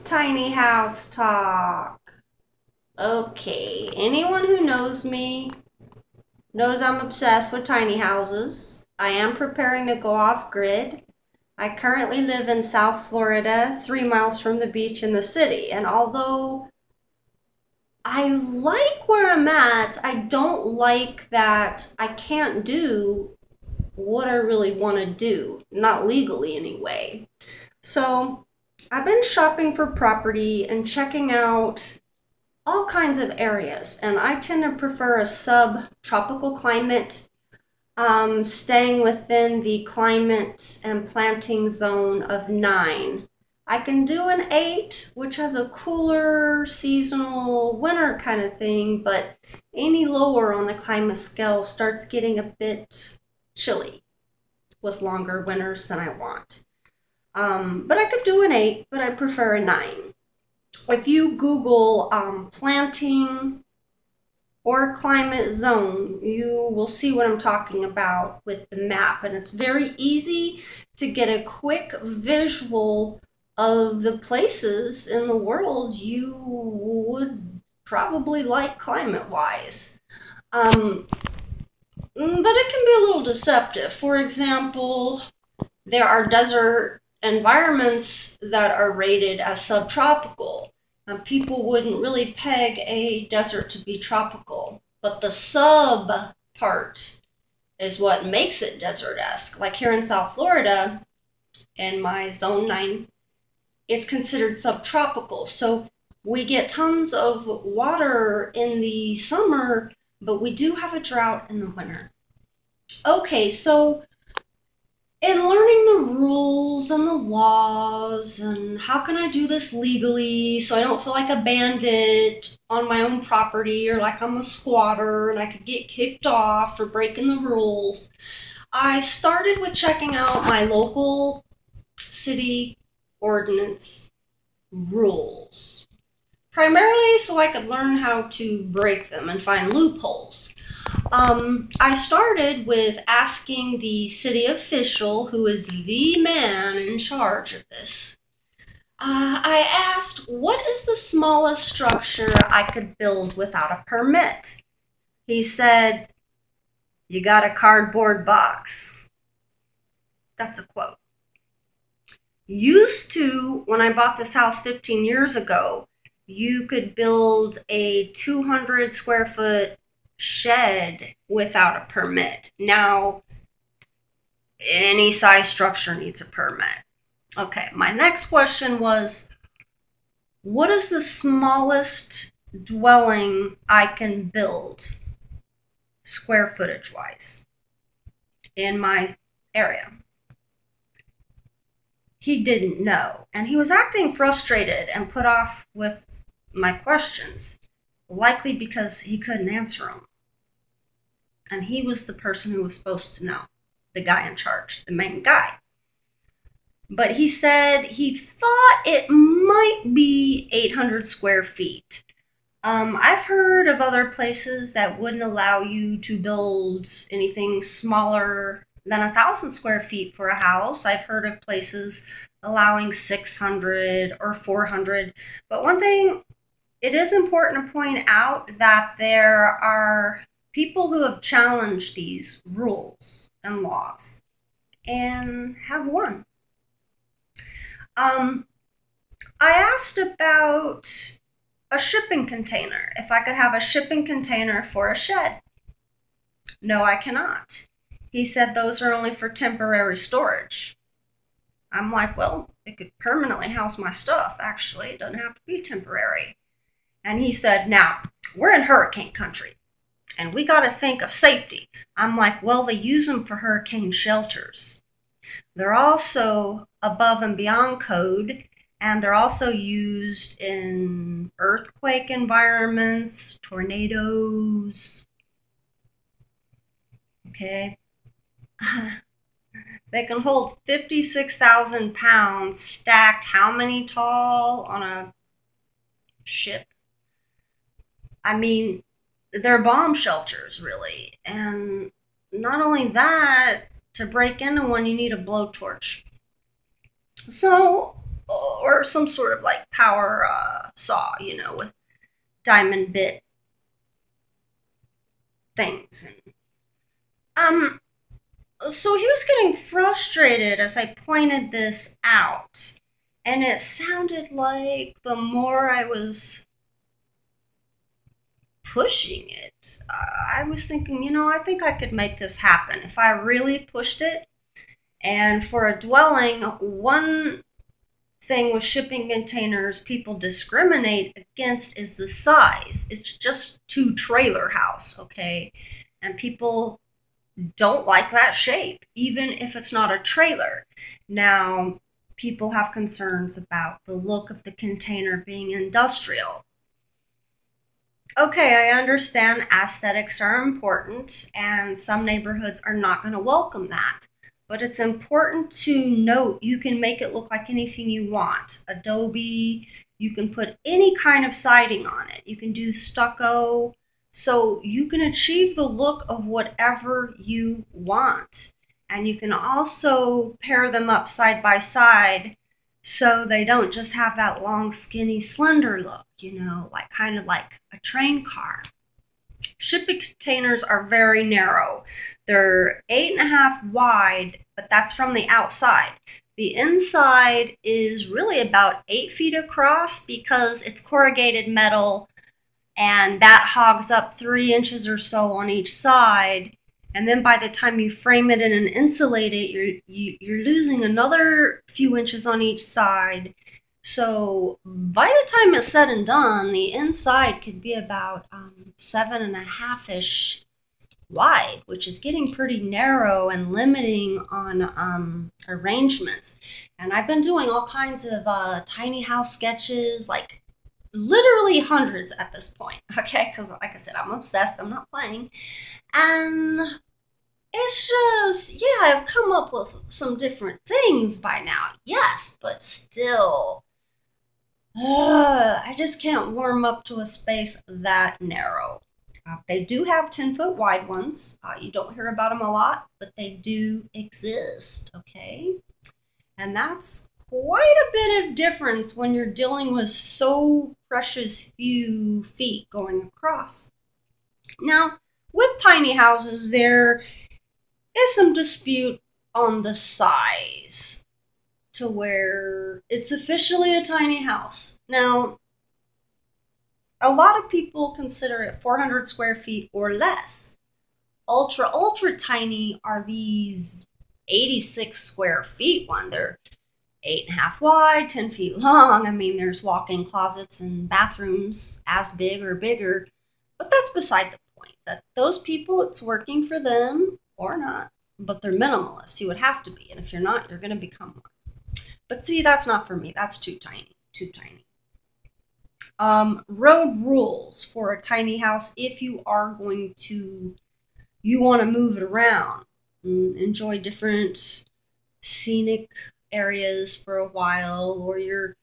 Tiny house talk. Okay, anyone who knows me knows I'm obsessed with tiny houses. I am preparing to go off grid. I currently live in South Florida, 3 miles from the beach in the city. And although I like where I'm at, I don't like that I can't do what I really want to do, not legally anyway. So I've been shopping for property and checking out all kinds of areas, and I tend to prefer a subtropical climate, staying within the climate and planting zone of 9. I can do an 8, which has a cooler seasonal winter kind of thing, but any lower on the climate scale starts getting a bit chilly with longer winters than I want. But I could do an 8, but I prefer a 9. If you Google planting or climate zone, you will see what I'm talking about with the map. And it's very easy to get a quick visual of the places in the world you would probably like climate-wise. But it can be a little deceptive. For example, there are desert environments that are rated as subtropical. People wouldn't really peg a desert to be tropical, but the sub part is what makes it desert-esque. Like here in South Florida, in my zone 9, it's considered subtropical. So we get tons of water in the summer, but we do have a drought in the winter. Okay, so in learning the rules and the laws and how can I do this legally so I don't feel like a bandit on my own property or like I'm a squatter and I could get kicked off for breaking the rules, I started with checking out my local city ordinance rules, primarily so I could learn how to break them and find loopholes. I started with asking the city official, who is the man in charge of this. I asked, what is the smallest structure I could build without a permit? He said, you got a cardboard box. That's a quote. Used to, when I bought this house 15 years ago, you could build a 200 square foot shed without a permit. Now, any size structure needs a permit. Okay, my next question was, what is the smallest dwelling I can build square footage wise in my area? He didn't know, and he was acting frustrated and put off with my questions, likely because he couldn't answer them. And he was the person who was supposed to know, the guy in charge, the main guy. But he said he thought it might be 800 square feet. I've heard of other places that wouldn't allow you to build anything smaller than 1,000 square feet for a house. I've heard of places allowing 600 or 400. But one thing, it is important to point out that there are people who have challenged these rules and laws and have won. I asked about a shipping container, if I could have a shipping container for a shed. No, I cannot. He said those are only for temporary storage. I'm like, well, it could permanently house my stuff, actually. It doesn't have to be temporary. And he said, now, we're in hurricane country, and we got to think of safety. I'm like, well, they use them for hurricane shelters. They're also above and beyond code, and they're also used in earthquake environments, tornadoes. Okay. They can hold 56,000 pounds stacked how many tall on a ship? I mean, they're bomb shelters, really. And not only that, to break into one, you need a blowtorch. So or some sort of like power saw, with diamond bit things. And so he was getting frustrated as I pointed this out, and it sounded like the more I was pushing it, I was thinking, I think I could make this happen if I really pushed it. And for a dwelling, one thing with shipping containers people discriminate against is the size. It's just 2 trailer house, okay? And people don't like that shape, even if it's not a trailer. Now, people have concerns about the look of the container being industrial. Okay, I understand aesthetics are important, and some neighborhoods are not going to welcome that. But it's important to note you can make it look like anything you want. Adobe, you can put any kind of siding on it. You can do stucco. So you can achieve the look of whatever you want. And you can also pair them up side by side so they don't just have that long, skinny, slender look, like kind of like a train car. Shipping containers are very narrow. They're 8.5 wide, but that's from the outside. The inside is really about 8 feet across because it's corrugated metal, and that hogs up 3 inches or so on each side. And then by the time you frame it in and insulate it, you're losing another few inches on each side. So by the time it's said and done, the inside could be about 7.5-ish wide, which is getting pretty narrow and limiting on arrangements. And I've been doing all kinds of tiny house sketches, like literally hundreds at this point, okay? Because like I said, I'm obsessed, I'm not playing. And it's just, yeah, I've come up with some different things by now, yes, but still, I just can't warm up to a space that narrow. They do have 10-foot wide ones. You don't hear about them a lot, but they do exist, okay? And that's quite a bit of difference when you're dealing with so precious few feet going across. Now, with tiny houses, there is some dispute on the size to where it's officially a tiny house. Now, a lot of people consider it 400 square feet or less. Ultra, ultra tiny are these 86 square feet one. They're 8.5 wide, 10 feet long. I mean, there's walk-in closets and bathrooms as big or bigger, but that's beside the point. That those people, it's working for them or not, but they're minimalists. You would have to be, and if you're not, you're going to become one. But see, that's not for me. That's too tiny, too tiny. Road rules for a tiny house if you are going to, you want to move it around, enjoy different scenic areas for a while, or you're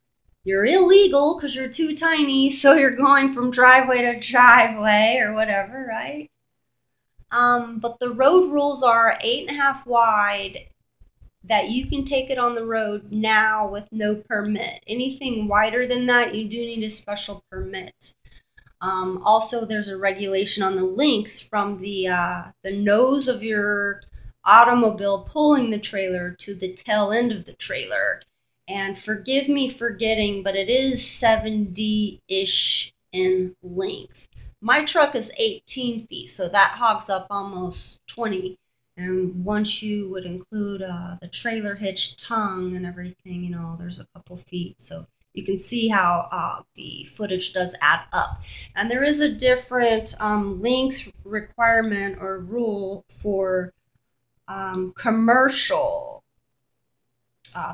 illegal because you're too tiny, so you're going from driveway to driveway or whatever, right? But the road rules are 8.5 wide, that you can take it on the road now with no permit. Anything wider than that, you do need a special permit. Also, there's a regulation on the length from the nose of your automobile pulling the trailer to the tail end of the trailer. And forgive me forgetting, but it is 70-ish in length. My truck is 18 feet, so that hogs up almost 20. And once you would include the trailer hitch tongue and everything, there's a couple feet. So you can see how the footage does add up. And there is a different length requirement or rule for commercial.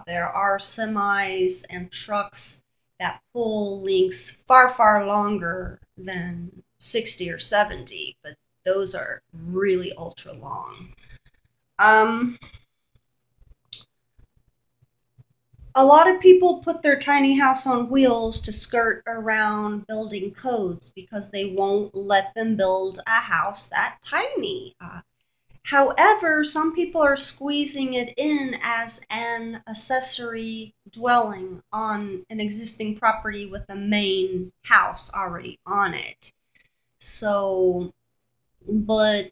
There are semis and trucks that pull lengths far, far longer than 60 or 70, but those are really ultra long. A lot of people put their tiny house on wheels to skirt around building codes because they won't let them build a house that tiny. However, some people are squeezing it in as an accessory dwelling on an existing property with a main house already on it. So, but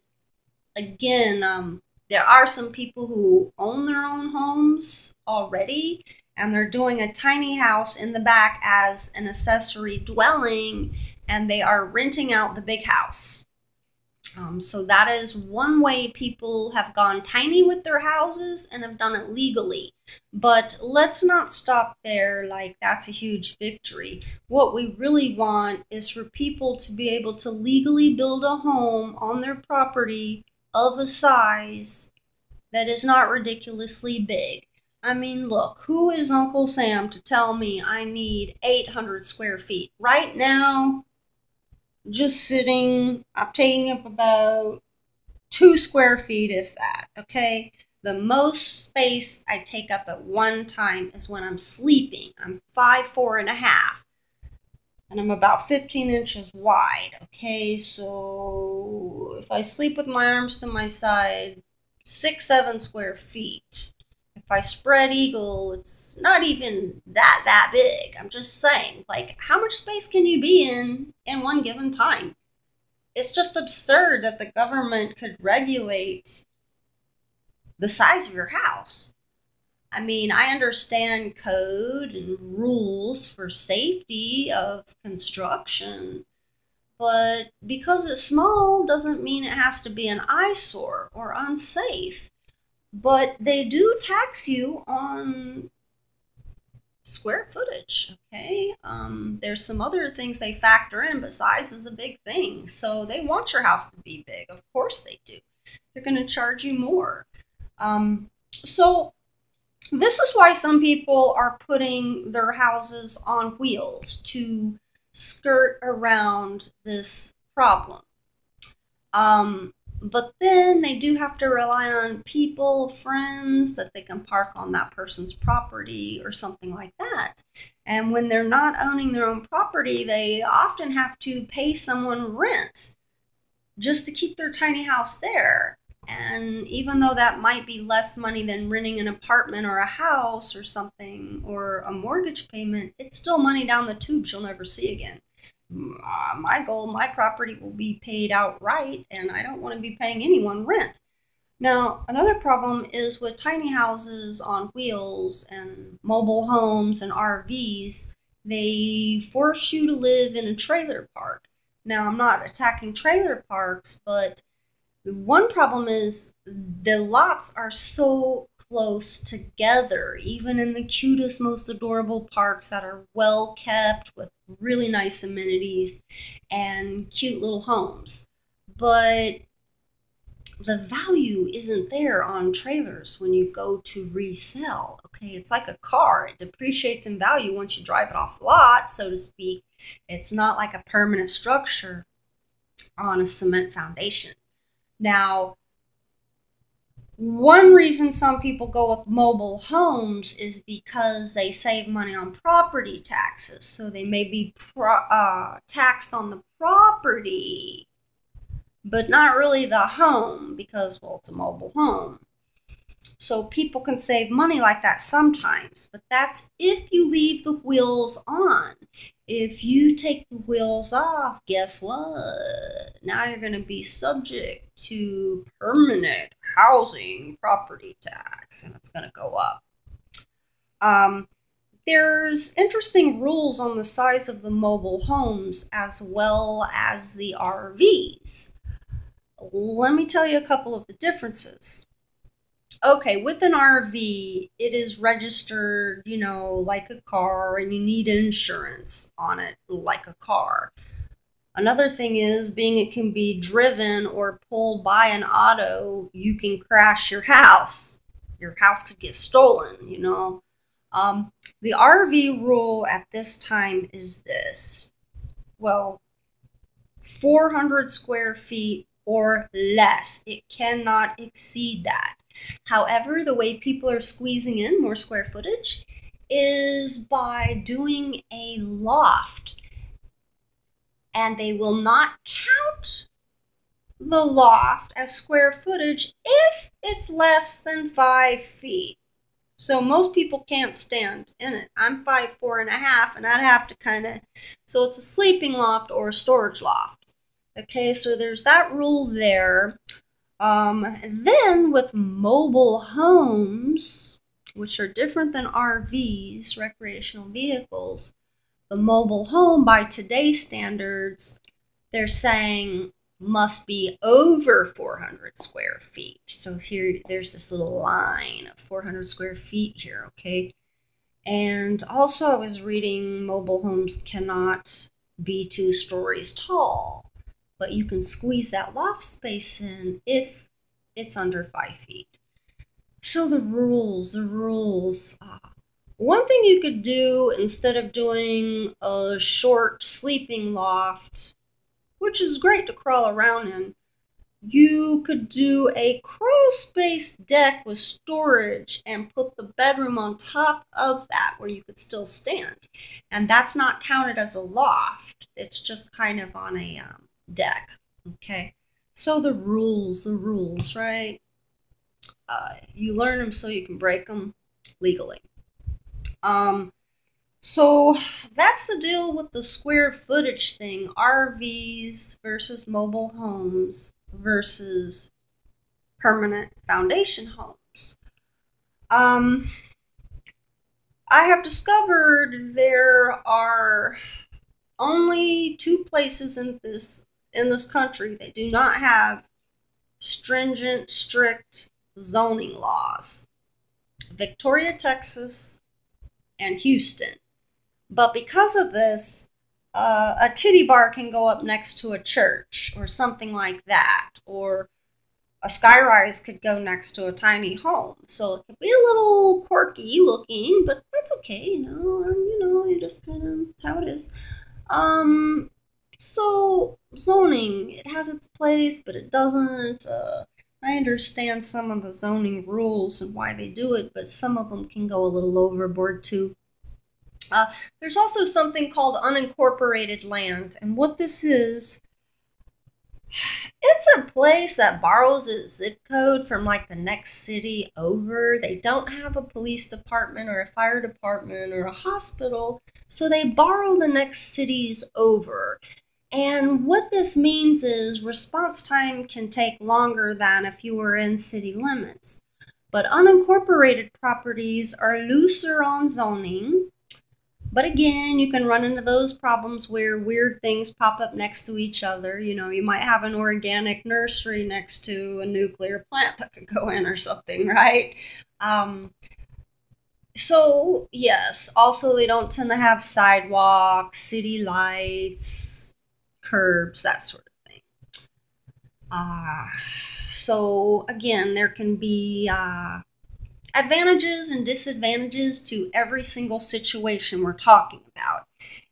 again, there are some people who own their own homes already, and they're doing a tiny house in the back as an accessory dwelling, and they are renting out the big house. So that is one way people have gone tiny with their houses and have done it legally. But let's not stop there like that's a huge victory. What we really want is for people to be able to legally build a home on their property of a size that is not ridiculously big. I mean, look, who is Uncle Sam to tell me I need 800 square feet? Right now, just sitting, I'm taking up about 2 square feet, if that, okay? The most space I take up at one time is when I'm sleeping. I'm 5'4.5", and I'm about 15 inches wide, okay? So if I sleep with my arms to my side, 6-7 square feet. If I spread eagle, it's not even that big. I'm just saying, like, how much space can you be in one given time? It's just absurd that the government could regulate the size of your house. I mean, I understand code and rules for safety of construction, but because it's small doesn't mean it has to be an eyesore or unsafe. But they do tax you on square footage, okay? There's some other things they factor in, but size is a big thing. So they want your house to be big. Of course they do. They're going to charge you more. So this is why some people are putting their houses on wheels to skirt around this problem. But then they do have to rely on people, friends, that they can park on that person's property or something like that. And when they're not owning their own property, they often have to pay someone rent just to keep their tiny house there. And even though that might be less money than renting an apartment or a house or something, or a mortgage payment, it's still money down the tubes you'll never see again. My goal, my property will be paid outright, and I don't want to be paying anyone rent. Now, another problem is with tiny houses on wheels and mobile homes and RVs, they force you to live in a trailer park. Now, I'm not attacking trailer parks, but one problem is the lots are so close together, even in the cutest, most adorable parks that are well kept with really nice amenities and cute little homes. But the value isn't there on trailers when you go to resell. Okay, it's like a car. It depreciates in value once you drive it off the lot, so to speak. It's not like a permanent structure on a cement foundation. Now, one reason some people go with mobile homes is because they save money on property taxes. So they may be taxed on the property, but not really the home because, well, it's a mobile home. So people can save money like that sometimes, but that's if you leave the wheels on. If you take the wheels off, guess what? Now you're going to be subject to permanent housing property tax, and it's going to go up. There's interesting rules on the size of the mobile homes as well as the RVs. Let me tell you a couple of the differences. Okay, with an RV, it is registered, you know, like a car, and you need insurance on it like a car. Another thing is, being it can be driven or pulled by an auto, you can crash your house. Your house could get stolen, you know. The RV rule at this time is this. Well, 400 square feet or less. It cannot exceed that. However, the way people are squeezing in more square footage is by doing a loft. And they will not count the loft as square footage if it's less than 5 feet. So most people can't stand in it. I'm 5'4.5", and I'd have to so it's a sleeping loft or a storage loft. Okay, so there's that rule there. Then with mobile homes, which are different than RVs, recreational vehicles, the mobile home by today's standards, they're saying must be over 400 square feet. So here, there's this little line of 400 square feet here, okay? And also I was reading mobile homes cannot be 2 stories tall, but you can squeeze that loft space in if it's under 5 feet. So the rules. One thing you could do instead of doing a short sleeping loft, which is great to crawl around in, you could do a crawl space deck with storage and put the bedroom on top of that where you could still stand. And that's not counted as a loft. It's just kind of on a deck. Okay. So the rules, right? You learn them so you can break them legally. So that's the deal with the square footage thing. RVs versus mobile homes versus permanent foundation homes. I have discovered there are only 2 places in this country that do not have stringent, strict zoning laws. Victoria, Texas, and Houston. But because of this, a titty bar can go up next to a church or something like that, or a skyrise could go next to a tiny home. So it could be a little quirky looking, but that's okay, you just that's how it is. So zoning, it has its place, but it doesn't. I understand some of the zoning rules and why they do it, but some of them can go a little overboard too. There's also something called unincorporated land, and what this is, it's a place that borrows a zip code from like the next city over. They don't have a police department or a fire department or a hospital, so they borrow the next cities over. And what this means is response time can take longer than if you were in city limits. But unincorporated properties are looser on zoning. But again, you can run into those problems where weird things pop up next to each other. You might have an organic nursery next to a nuclear plant that could go in or something, right? So, yes, also they don't tend to have sidewalks, city lights, curbs, that sort of thing. So, again, there can be advantages and disadvantages to every single situation we're talking about.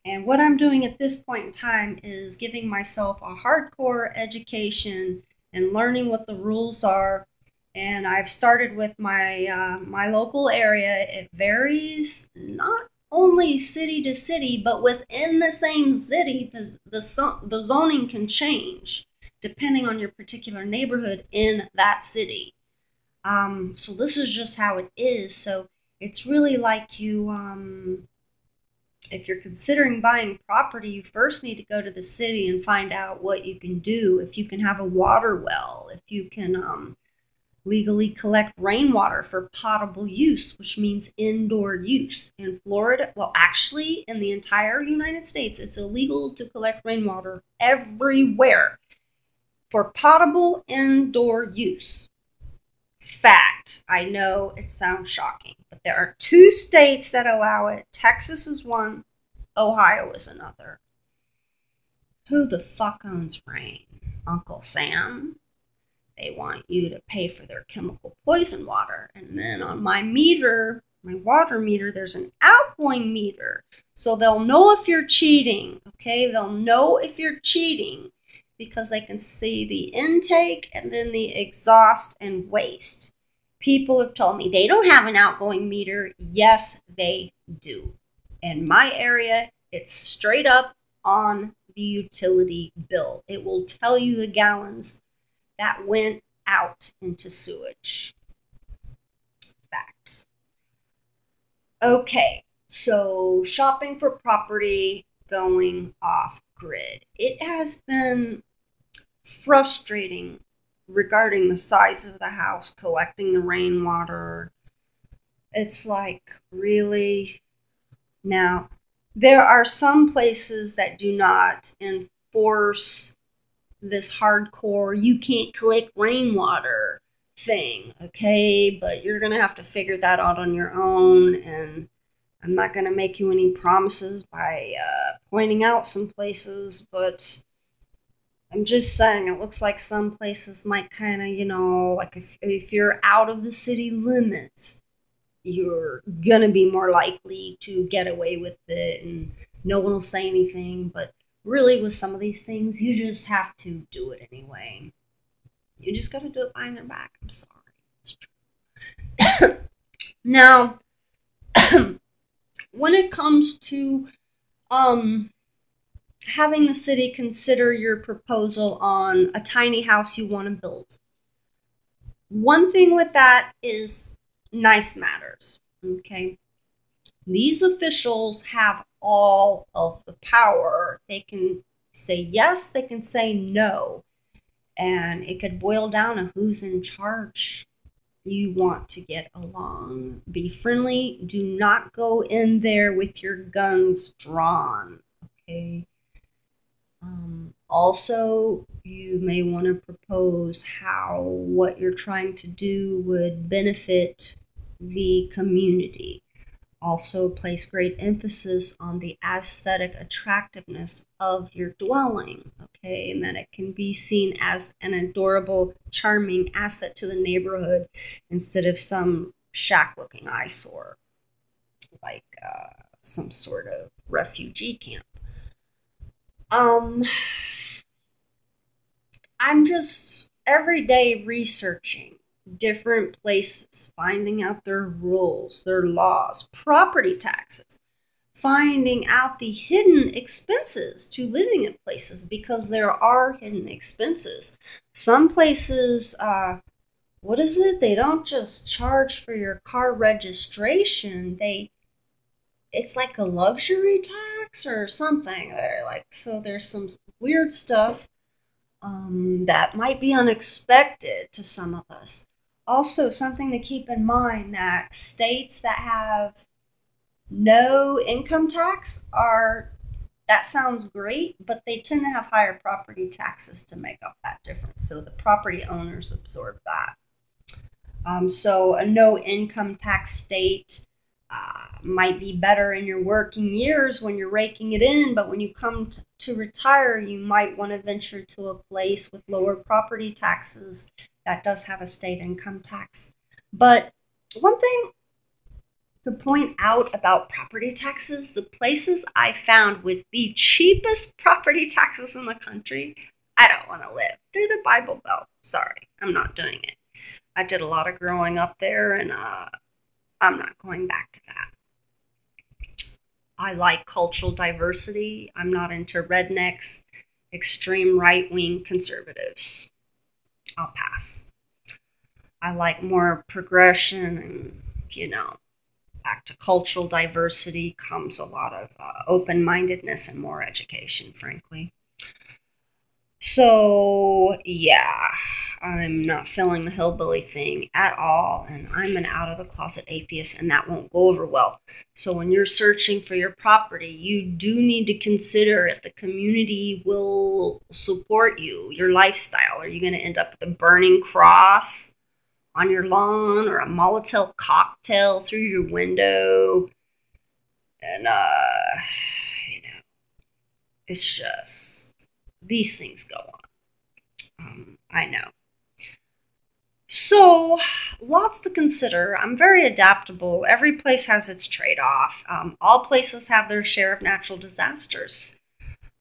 And what I'm doing at this point in time is giving myself a hardcore education and learning what the rules are. And I've started with my my local area. It varies not only city to city, but within the same city, the zoning can change depending on your particular neighborhood in that city. So this is just how it is. So it's really like you, if you're considering buying property, you first need to go to the city and find out what you can do. If you can have a water well, if you can legally collect rainwater for potable use, which means indoor use. In Florida, well, actually, in the entire United States, it's illegal to collect rainwater everywhere for potable indoor use. Fact. I know it sounds shocking, but there are 2 states that allow it. Texas is one, Ohio is another. Who the fuck owns rain? Uncle Sam? They want you to pay for their chemical poison water. And then on my meter, my water meter, there's an outgoing meter. So they'll know if you're cheating, okay? They'll know if you're cheating because they can see the intake and then the exhaust and waste. People have told me they don't have an outgoing meter. Yes, they do. In my area, it's straight up on the utility bill. It will tell you the gallons that went out into sewage. Fact. Okay, so shopping for property going off grid. It has been frustrating regarding the size of the house, collecting the rainwater. It's like, really? Now, there are some places that do not enforce this hardcore, you can't collect rainwater thing, okay? But you're going to have to figure that out on your own, and I'm not going to make you any promises by pointing out some places, but I'm just saying it looks like some places might kind of, like if you're out of the city limits, you're going to be more likely to get away with it and no one will say anything. But really, with some of these things, you just have to do it anyway. You just got to do it behind their back. I'm sorry. It's true. Now, when it comes to having the city consider your proposal on a tiny house you want to build, one thing with that is nice matters. Okay, these officials have all of the power. They can say yes, they can say no, and it could boil down to who's in charge. You want to get along, be friendly, do not go in there with your guns drawn. Okay. Also, you may want to propose how what you're trying to do would benefit the community. Also, place great emphasis on the aesthetic attractiveness of your dwelling, okay, and that it can be seen as an adorable, charming asset to the neighborhood instead of some shack-looking eyesore, like some sort of refugee camp. I'm just every day researching different places, finding out their rules, their laws, property taxes, finding out the hidden expenses to living in places, because there are hidden expenses. Some places, what is it? They don't just charge for your car registration. It's like a luxury tax or something. So there's some weird stuff that might be unexpected to some of us. Also, something to keep in mind that states that have no income tax that sounds great, but they tend to have higher property taxes to make up that difference. So the property owners absorb that. So a no income tax state might be better in your working years when you're raking it in, but when you come to retire, you might want to venture to a place with lower property taxes that does have a state income tax. But one thing to point out about property taxes, the places I found with the cheapest property taxes in the country, I don't want to live. They're the Bible Belt. Sorry, I'm not doing it. I did a lot of growing up there, and I'm not going back to that. I like cultural diversity. I'm not into rednecks, extreme right-wing conservatives. I'll pass. I like more progression, and, back to cultural diversity comes a lot of open-mindedness and more education, frankly. So, yeah, I'm not feeling the hillbilly thing at all, and I'm an out-of-the-closet atheist, and that won't go over well. So when you're searching for your property, you do need to consider if the community will support you, your lifestyle. Are you going to end up with a burning cross on your lawn or a Molotov cocktail through your window? And, it's just, these things go on. I know. So, lots to consider. I'm very adaptable. Every place has its trade-off. All places have their share of natural disasters.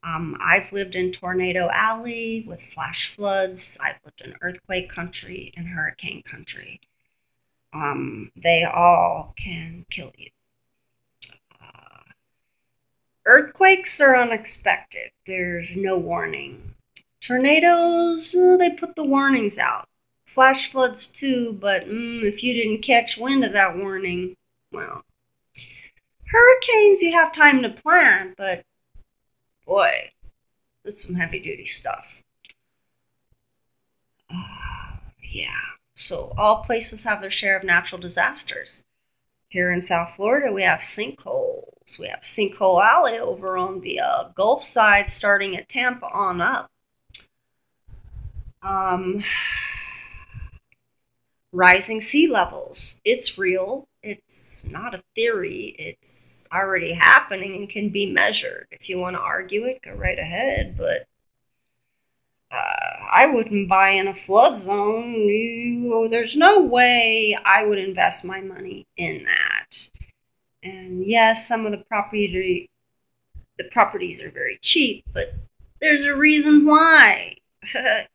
I've lived in Tornado Alley with flash floods. I've lived in earthquake country and hurricane country. They all can kill you. Earthquakes are unexpected. There's no warning Tornadoes, they put the warnings out. Flash floods too, but if you didn't catch wind of that warning, well. Hurricanes, you have time to plan, but boy, that's some heavy duty stuff. Yeah, so all places have their share of natural disasters. Here in South Florida, we have sinkholes. We have Sinkhole Alley over on the Gulf side, starting at Tampa on up. Rising sea levels. It's real. It's not a theory. It's already happening and can be measured. If you want to argue it, go right ahead, but I wouldn't buy in a flood zone. There's no way I would invest my money in that. And yes, some of the properties are very cheap, but there's a reason why.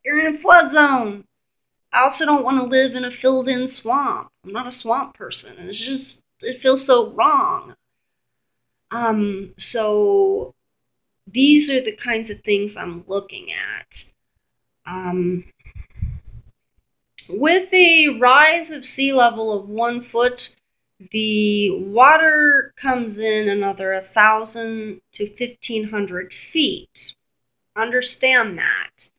You're in a flood zone. I also don't want to live in a filled-in swamp. I'm not a swamp person, and it feels so wrong. So these are the kinds of things I'm looking at. With a rise of sea level of 1 foot, the water comes in another 1,000 to 1,500 feet. Understand that.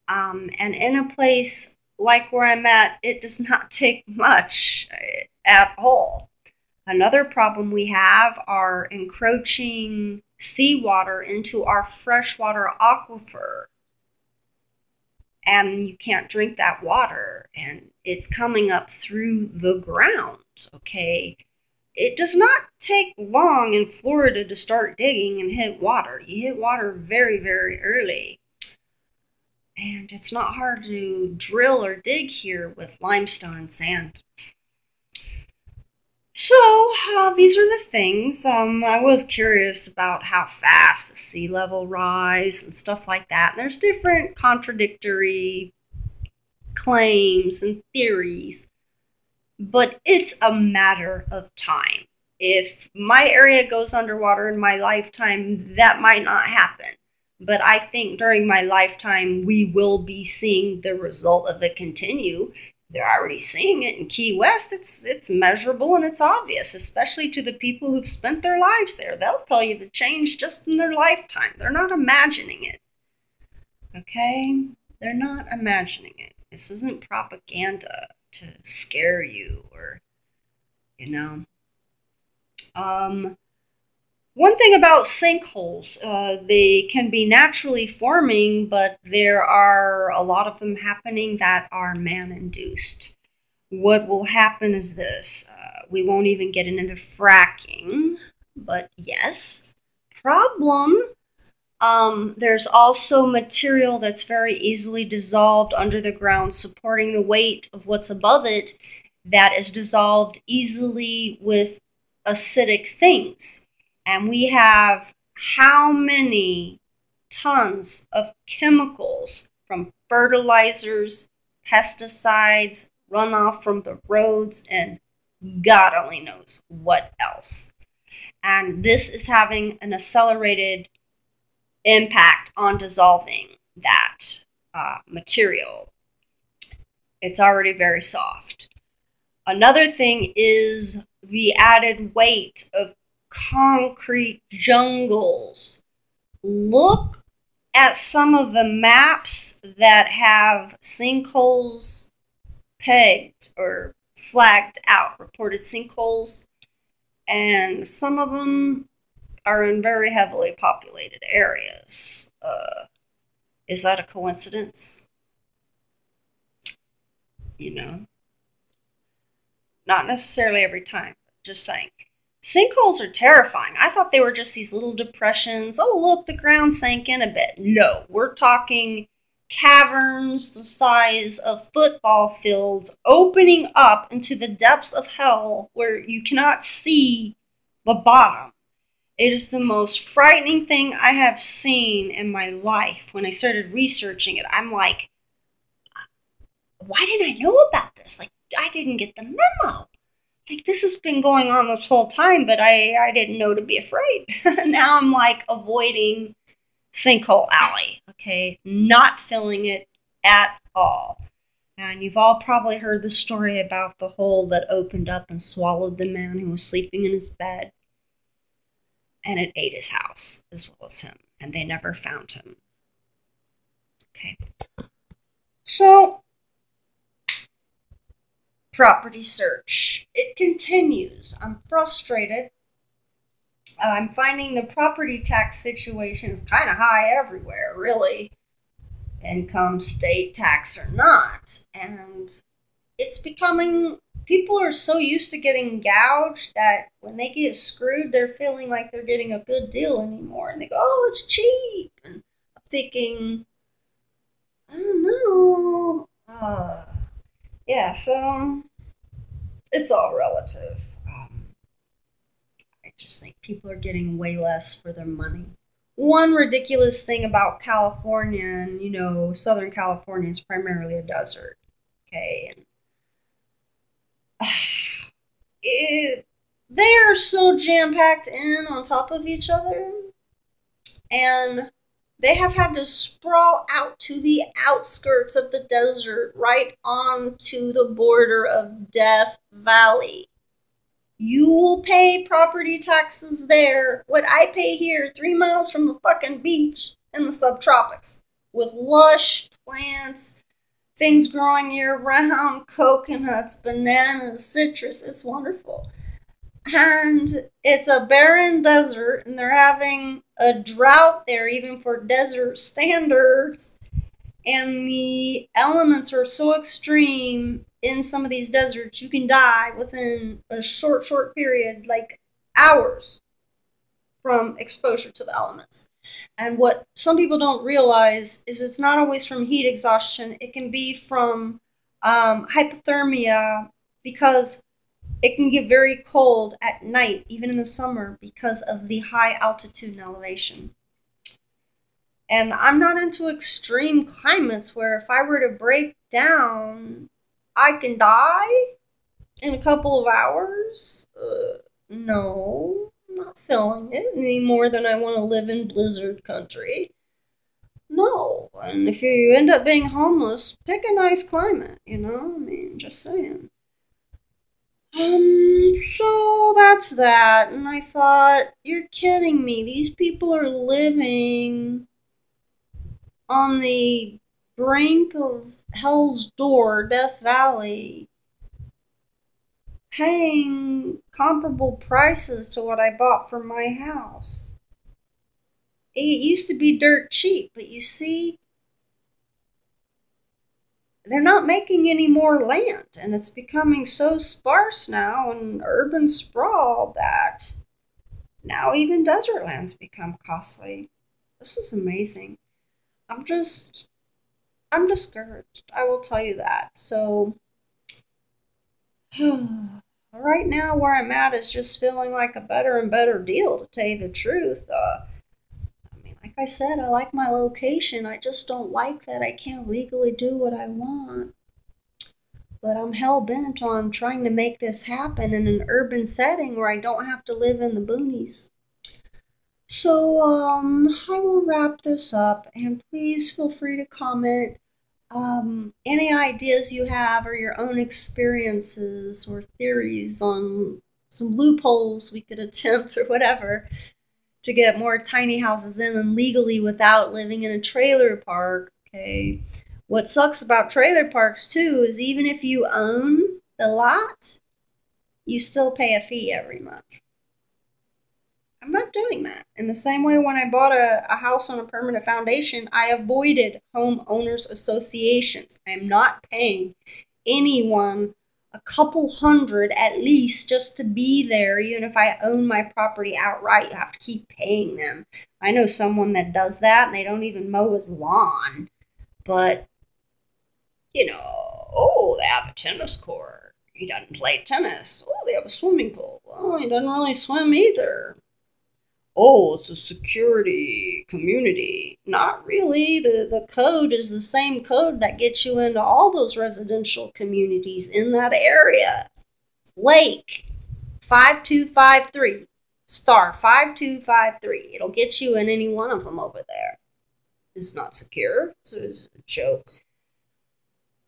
And in a place like where I'm at, it does not take much at all. Another problem we have are encroaching seawater into our freshwater aquifer. And you can't drink that water, and it's coming up through the ground, okay? It does not take long in Florida to start digging and hit water. You hit water very, very early. And it's not hard to drill or dig here with limestone and sand. So, these are the things. I was curious about how fast the sea level rise and stuff like that. And there's different contradictory claims and theories, but it's a matter of time. If my area goes underwater in my lifetime, that might not happen. But I think during my lifetime, we will be seeing the result of it continue. They're already seeing it in Key West. It's measurable and it's obvious, especially to the people who've spent their lives there. They'll tell you the change just in their lifetime. They're not imagining it. Okay? They're not imagining it. This isn't propaganda to scare you or, you know. One thing about sinkholes, they can be naturally forming, but there are a lot of them happening that are man-induced. What will happen is this. We won't even get into the fracking, but yes. Problem, there's also material that's very easily dissolved under the ground, supporting the weight of what's above it, that is dissolved easily with acidic things. And we have how many tons of chemicals from fertilizers, pesticides, runoff from the roads, and God only knows what else. And this is having an accelerated impact on dissolving that material. It's already very soft. Another thing is the added weight of concrete jungles. Look at some of the maps that have sinkholes pegged or flagged out, reported sinkholes, and some of them are in very heavily populated areas. Is that a coincidence? You know, not necessarily every time, but just saying. Sinkholes are terrifying. I thought they were just these little depressions. Oh, look, the ground sank in a bit. No, we're talking caverns the size of football fields opening up into the depths of hell where you cannot see the bottom. It is the most frightening thing I have seen in my life. When I started researching it, I'm like, why didn't I know about this? Like, I didn't get the memo. Like, this has been going on this whole time, but I didn't know to be afraid. Now I'm like avoiding sinkhole alley, okay? Not filling it at all. And you've all probably heard the story about the hole that opened up and swallowed the man who was sleeping in his bed. And it ate his house as well as him. And they never found him. Okay. So, property search. It continues. I'm frustrated. I'm finding the property tax situation is kind of high everywhere, really. Income, state tax or not. And it's becoming, people are so used to getting gouged that when they get screwed, they're feeling like they're getting a good deal anymore. And they go, oh, it's cheap. And I'm thinking, I don't know. Yeah, so it's all relative. I just think people are getting way less for their money. One ridiculous thing about California, and you know, Southern California is primarily a desert, okay, and they are so jam-packed in on top of each other, and they have had to sprawl out to the outskirts of the desert, right onto the border of Death Valley. You will pay property taxes there, what I pay here, 3 miles from the fucking beach in the subtropics, with lush plants, things growing year-round, coconuts, bananas, citrus. It's wonderful. And it's a barren desert, and they're having a drought there, even for desert standards. And the elements are so extreme in some of these deserts, you can die within a short period, like hours, from exposure to the elements. And what some people don't realize is it's not always from heat exhaustion. It can be from hypothermia, because it can get very cold at night, even in the summer, because of the high altitude and elevation. And I'm not into extreme climates where if I were to break down, I can die in a couple of hours. No, I'm not feeling it any more than I want to live in blizzard country. No, and if you end up being homeless, pick a nice climate, you know? I mean, just saying. So that's that, and I thought, you're kidding me. These people are living on the brink of Hell's Door, Death Valley, paying comparable prices to what I bought for my house. It used to be dirt cheap, but you see, they're not making any more land, and it's becoming so sparse now and urban sprawl that now even desert lands become costly. This is amazing. I'm discouraged. I will tell you that. So, right now where I'm at is just feeling like a better and better deal, to tell you the truth. Like I said, I like my location. I just don't like that I can't legally do what I want. But I'm hell-bent on trying to make this happen in an urban setting where I don't have to live in the boonies. So, I will wrap this up, and please feel free to comment any ideas you have or your own experiences or theories on some loopholes we could attempt or whatever to get more tiny houses in and legally without living in a trailer park, okay? What sucks about trailer parks, too, is even if you own the lot, you still pay a fee every month. I'm not doing that. In the same way, when I bought a house on a permanent foundation, I avoided homeowners associations. I am not paying anyone a couple hundred at least just to be there. Even if I own my property outright, you have to keep paying them. I know someone that does that, and they don't even mow his lawn. But, you know, oh, they have a tennis court. He doesn't play tennis. Oh, they have a swimming pool. Oh, he doesn't really swim either. Oh, it's a security community. Not really. The code is the same code that gets you into all those residential communities in that area. Lake 5253 star 5253. It'll get you in any one of them over there. is not secure. So it's a joke.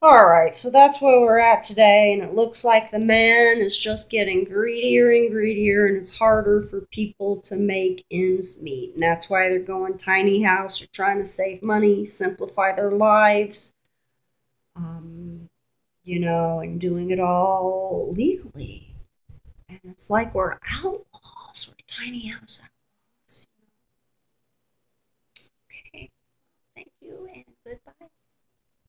Alright, so that's where we're at today, and it looks like the man is just getting greedier and greedier, and it's harder for people to make ends meet. And that's why they're going tiny house, they're trying to save money, simplify their lives, um, and doing it all legally. And it's like we're outlaws, we're tiny house outlaws.